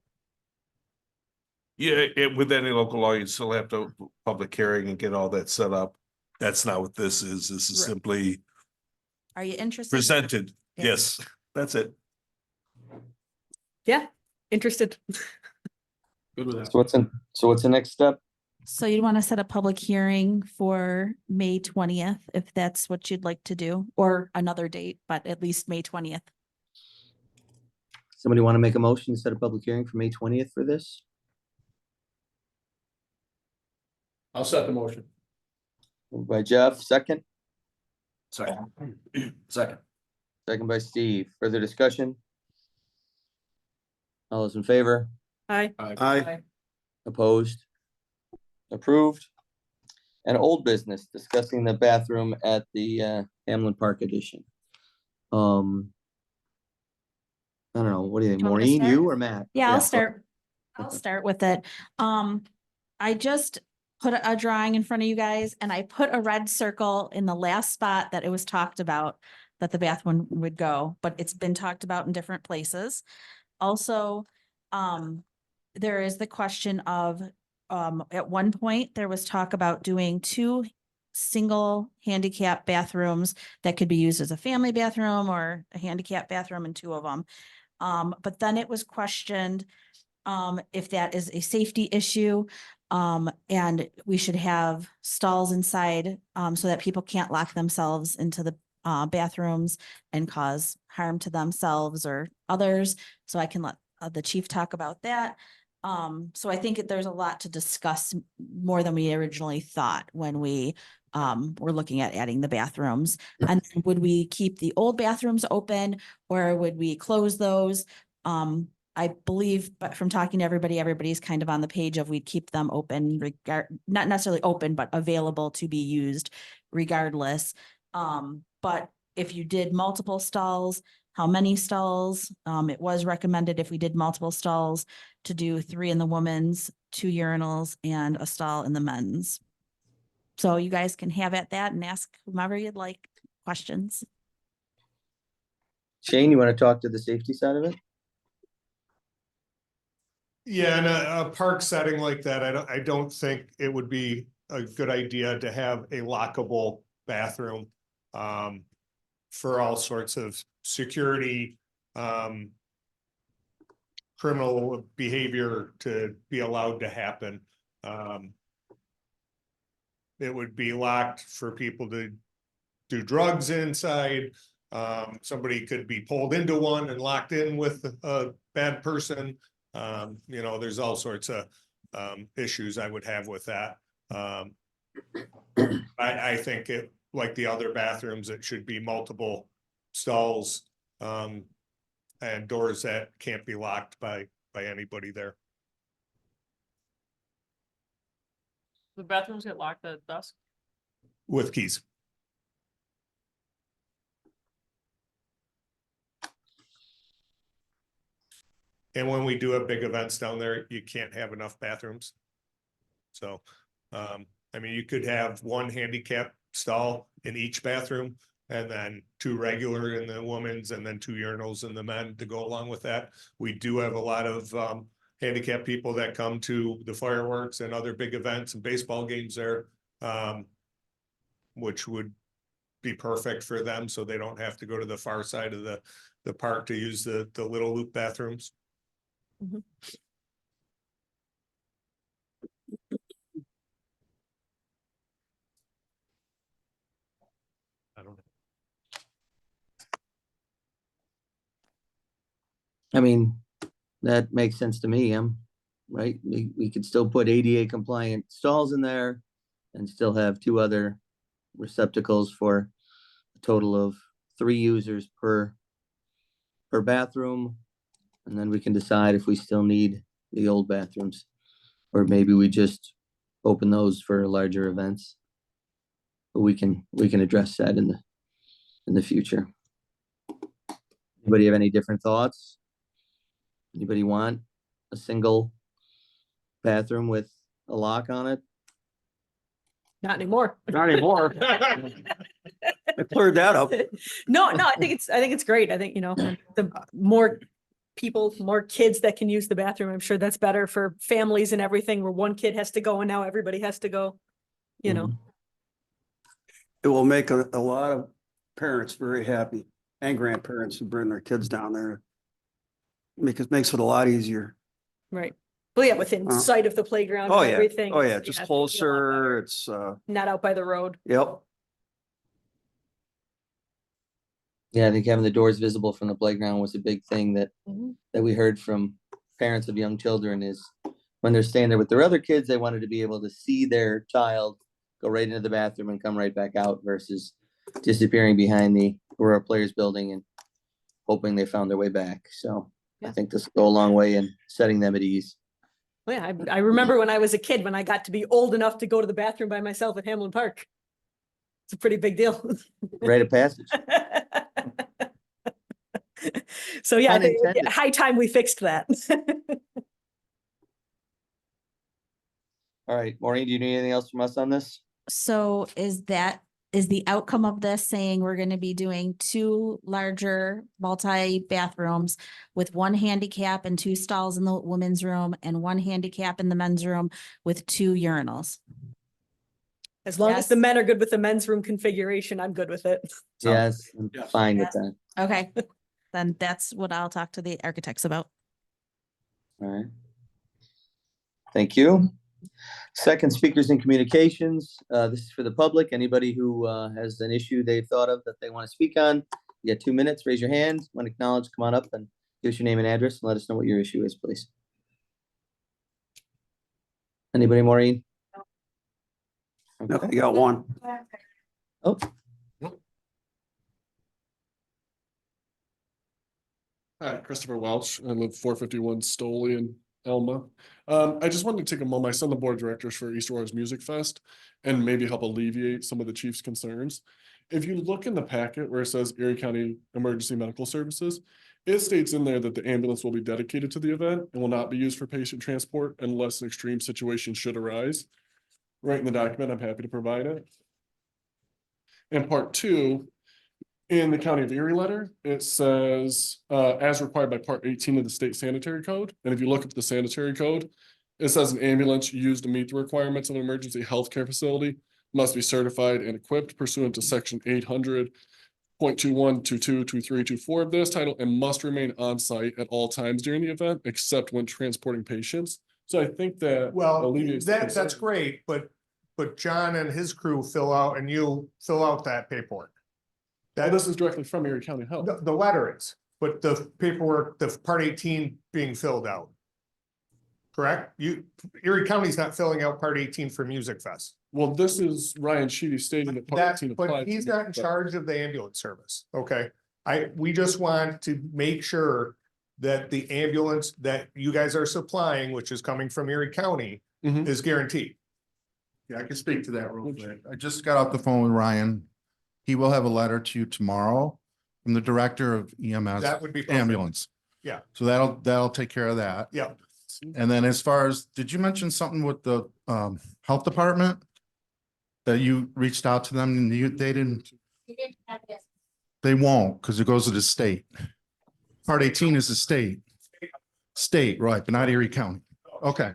Yeah, with any local law, you still have to public hearing and get all that set up. That's not what this is. This is Right. simply Are you interested? presented. Yeah. Yes, that's it. Yeah, interested. Good with that. So what's the next step? So you'd want to set a public hearing for May 20th, if that's what you'd like to do, or another date, but at least May 20th. Somebody want to make a motion to set a public hearing for May 20th for this? I'll set the motion. Moved by Jeff, second. Second. Second. Second by Steve. Further discussion? All those in favor? Aye. Aye. Opposed? Approved. And old business, discussing the bathroom at the Hamlin Park addition. I don't know, what do you think, You want me to Maureen, start? you or Matt? Yeah, I'll go- start. I'll start with it. I just put a drawing in front of you guys and I put a red circle in the last spot that it was talked about that the bathroom would go, but it's been talked about in different places. Also, there is the question of, at one point, there was talk about doing 2 single handicap bathrooms that could be used as a family bathroom or a handicap bathroom in 2 of them. But then it was questioned, if that is a safety issue, and we should have stalls inside, so that people can't lock themselves into the bathrooms and cause harm to themselves or others. So I can let the chief talk about that. So I think there's a lot to discuss more than we originally thought when we were looking at adding the bathrooms. And would we keep the old bathrooms open or would we close those? I believe, but from talking to everybody, everybody's kind of on the page of we'd keep them open, not necessarily open, but available to be used regardless. But if you did multiple stalls, how many stalls? It was recommended if we did multiple stalls to do 3 in the women's, 2 urinals and a stall in the men's. So you guys can have at that and ask whomever you'd like questions. Shane, you want to talk to the safety side of it? Yeah, in a park setting like that, I don't think it would be a good idea to have a lockable bathroom. For all sorts of security, criminal behavior to be allowed to happen. It would be locked for people to do drugs inside. Somebody could be pulled into one and locked in with a bad person. There's all sorts of issues I would have with that. I think it, like the other bathrooms, it should be multiple stalls and doors that can't be locked by anybody there. The bathrooms get locked at dusk? with keys. And when we do have big events down there, you can't have enough bathrooms. So, I mean, you could have one handicap stall in each bathroom and then two regular in the women's and then two urinals in the men to go along with that. We do have a lot of, handicapped people that come to the fireworks and other big events and baseball games there, which would be perfect for them, so they don't have to go to the far side of the park to use the little loop bathrooms. Mhm. I don't know. I mean, that makes sense to me, right? We could still put ADA compliant stalls in there and still have two other receptacles for a total of 3 users per bathroom. And then we can decide if we still need the old bathrooms, or maybe we just open those for larger events. But we can address that in the future. Anybody have any different thoughts? Anybody want a single bathroom with a lock on it? Not anymore. Not anymore. I cleared that up. No, I think it's great. I think, the more people, more kids that can use the bathroom, I'm sure that's better for families and everything, where one kid has to go and now everybody has to go, Mhm. It will make a lot of parents very happy and grandparents who bring their kids down there. Makes it a lot easier. Right. Well, yeah, within sight of the playground Oh, and yeah. everything. Oh, yeah, it's- just it's a lot closer. better. It's, Not out by the road. yep. Yeah, I think having the doors visible from the playground was a big thing that Mhm. we heard from parents of young children, is when they're staying there with their other kids, they wanted to be able to see their child go right into the bathroom and come right back out versus disappearing behind the Aurora Players Building and hoping they found their way back. So I Yeah. think this will go a long way in setting them at ease. Well, yeah, I remember when I was a kid, when I got to be old enough to go to the bathroom by myself at Hamlin Park. It's a pretty big deal. Rite of passage. So yeah, I think Unintended. high time we fixed that. All right, Maureen, do you need anything else from us on this? So is the outcome of this saying we're gonna be doing 2 larger multi-bathrooms with 1 handicap and 2 stalls in the women's room and 1 handicap in the men's room with 2 urinals? As long as Yes. the men are good with the men's room configuration, I'm good with it. Yes, I'm fine with that. Okay, then that's what I'll talk to the architects about. All right. Thank you. Second, speakers and communications. This is for the public. Anybody who has an issue they've thought of that they want to speak on, you got 2 minutes. Raise your hand. When acknowledged, come on up and give us your name and address and let us know what your issue is, please. Anybody, Maureen? No, you got one. Oh, Hi, Christopher Welch. I live 451 Stoley in Elma. I just wanted to take a moment. I send the board of directors for East Aurora's Music Fest and maybe help alleviate some of the chief's concerns. If you look in the packet where it says Erie County Emergency Medical Services, it states in there that the ambulance will be dedicated to the event and will not be used for patient transport unless an extreme situation should arise. Right in the document, I'm happy to provide it. And part 2, in the County of Erie letter, it says, as required by Part 18 of the State Sanitary Code. And if you look at the sanitary code, it says an ambulance used to meet the requirements of an emergency healthcare facility must be certified and equipped pursuant to Section 800.21, 22, 23, 24 of this title, and must remain on site at all times during the event, except when transporting patients. So I think that Well, alleviates the that's concern. great, but John and his crew fill out and you fill out that paperwork. Well, this is directly from Erie County Health. The letter is, but the paperwork, the Part 18 being filled out. Correct? Erie County's not filling out Part 18 for Music Fest. Well, this is Ryan Sheedy stating that Part 18 applies. But he's not in charge of the ambulance service, okay? We just want to make sure that the ambulance that you guys are supplying, which is coming from Erie County, Mhm. is guaranteed. Yeah, I can speak to that real quick. I just got off the phone with Ryan. He will have a letter to you tomorrow from the director of EMS That would be perfect. ambulance. Yeah. So that'll take care of that. Yeah. And then as far as, did you mention something with the health department? That you reached out to them and they didn't, they won't, because it goes to the state. Part 18 is the state. State, right, but not Erie County. Okay.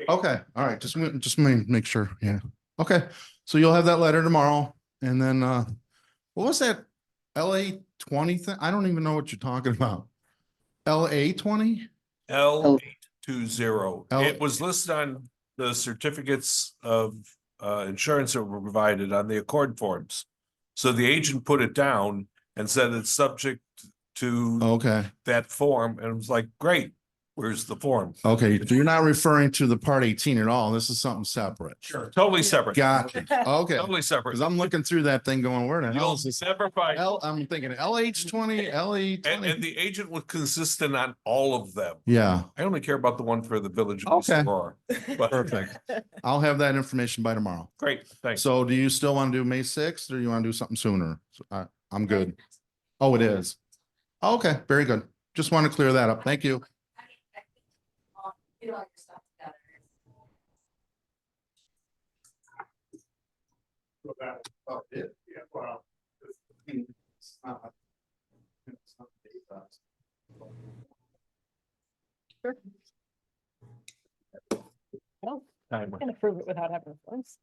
Okay, all right, just make sure, yeah. Okay, so you'll have that letter tomorrow, and then, what was that LA 20 thing? I don't even know what you're talking about. LA 20? L820. L- It was listed on the certificates of insurance that were provided on the accord forms. So the agent put it down and said it's subject to Okay, that form, and it was like, great, where's the form? okay, so you're not referring to the part 18 at all. This is something separate. Sure. Totally separate. Gotcha, okay. Totally separate. Because I'm looking through that thing going, where the hell You'll is this? never find. I'm thinking LH20, LE And 20. the agent was consistent on all of them. Yeah, I only care about the one for the village of Okay. Aurora. But perfect. I'll have that information by tomorrow. great, thanks. So do you still want to do May 6th or you want to do something sooner? So I'm good. Oh, it is. Okay, very good. Just want to clear that up. Thank you. Can approve it without having funds.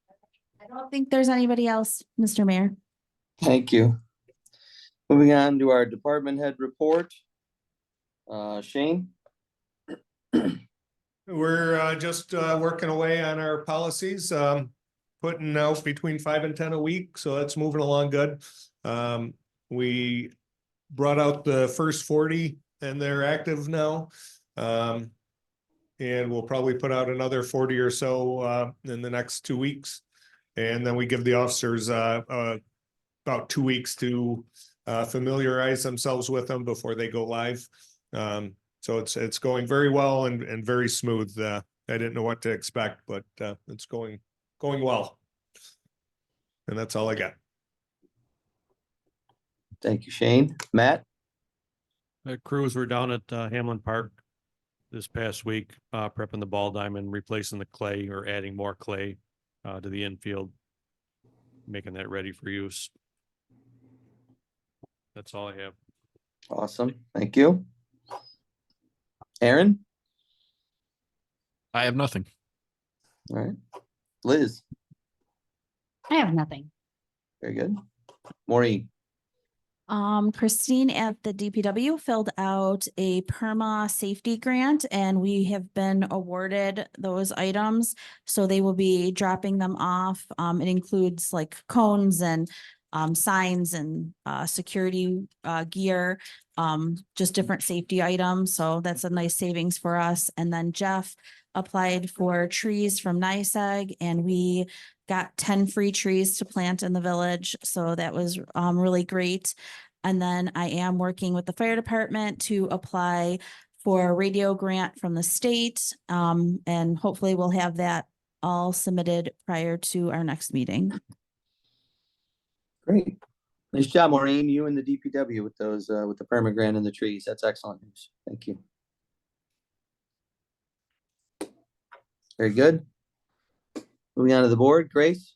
I don't think there's anybody else, Mr. Mayor. Thank you. Moving on to our department head report. Shane? We're just working away on our policies, putting out between 5 and 10 a week, so that's moving along good. We brought out the first 40 and they're active now. And we'll probably put out another 40 or so in the next 2 weeks. And then we give the officers about 2 weeks to familiarize themselves with them before they go live. So it's going very well and very smooth. I didn't know what to expect, but it's going well. And that's all I got. Thank you, Shane. Matt? The crews were down at Hamlin Park this past week, prepping the ball diamond, replacing the clay or adding more clay to the infield, making that ready for use. That's all I have. Awesome. Thank you. Aaron? I have nothing. All right. Liz? I have nothing. Very good. Maureen? Christine at the DPW filled out a PERMA safety grant and we have been awarded those items. So they will be dropping them off. It includes like cones and signs and security gear, just different safety items. So that's a nice savings for us. And then Jeff applied for trees from NYSEG and we got 10 free trees to plant in the village. So that was really great. And then I am working with the fire department to apply for a radio grant from the state. And hopefully we'll have that all submitted prior to our next meeting. Great. Nice job, Maureen. You and the DPW with those, with the perma grant and the trees. That's excellent news. Thank you. Very good. Moving on to the board, Grace?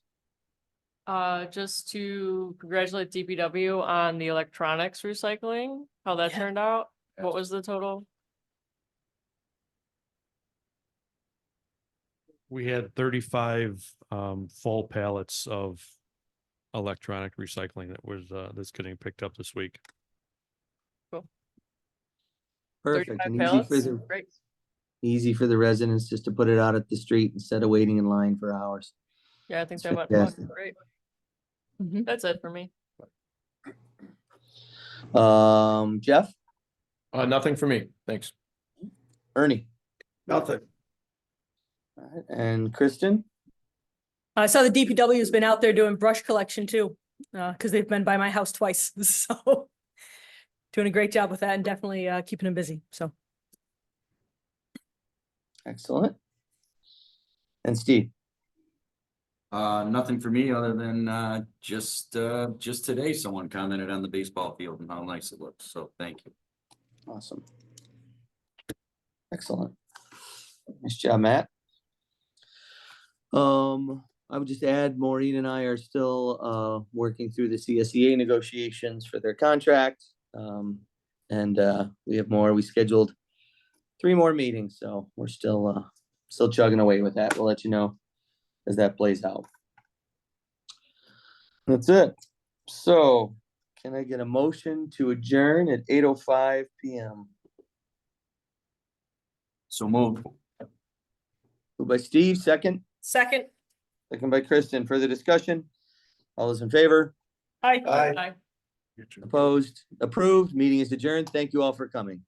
Just to congratulate DPW on the electronics recycling, how that turned out. What was the total? We had 35 full pallets of electronic recycling that was that's getting picked up this week. Cool. Perfect. 35 And pallets? Great. easy for the residents just to put it out at the street instead of waiting in line for hours. Yeah, I think That's that went fantastic. great. That's it for me. Jeff? Nothing for me. Thanks. Ernie? Nothing. All right. And Kristen? I saw the DPW has been out there doing brush collection too, because they've been by my house twice. So doing a great job with that and definitely keeping them busy. So Excellent. And Steve? Nothing for me other than just today, someone commented on the baseball field and how nice it looks. So thank you. Awesome. Excellent. Nice job, Matt. I would just add Maureen and I are still working through the CSEA negotiations for their contract. And we have more. We scheduled 3 more meetings, so we're still chugging away with that. We'll let you know as that plays out. That's it. So can I get a motion to adjourn at 8:05 p.m.? So moved. Moved by Steve, second. Second. Second by Kristen. Further discussion? All those in favor? Aye. Aye. Opposed? Approved. Meeting is adjourned. Thank you all for coming.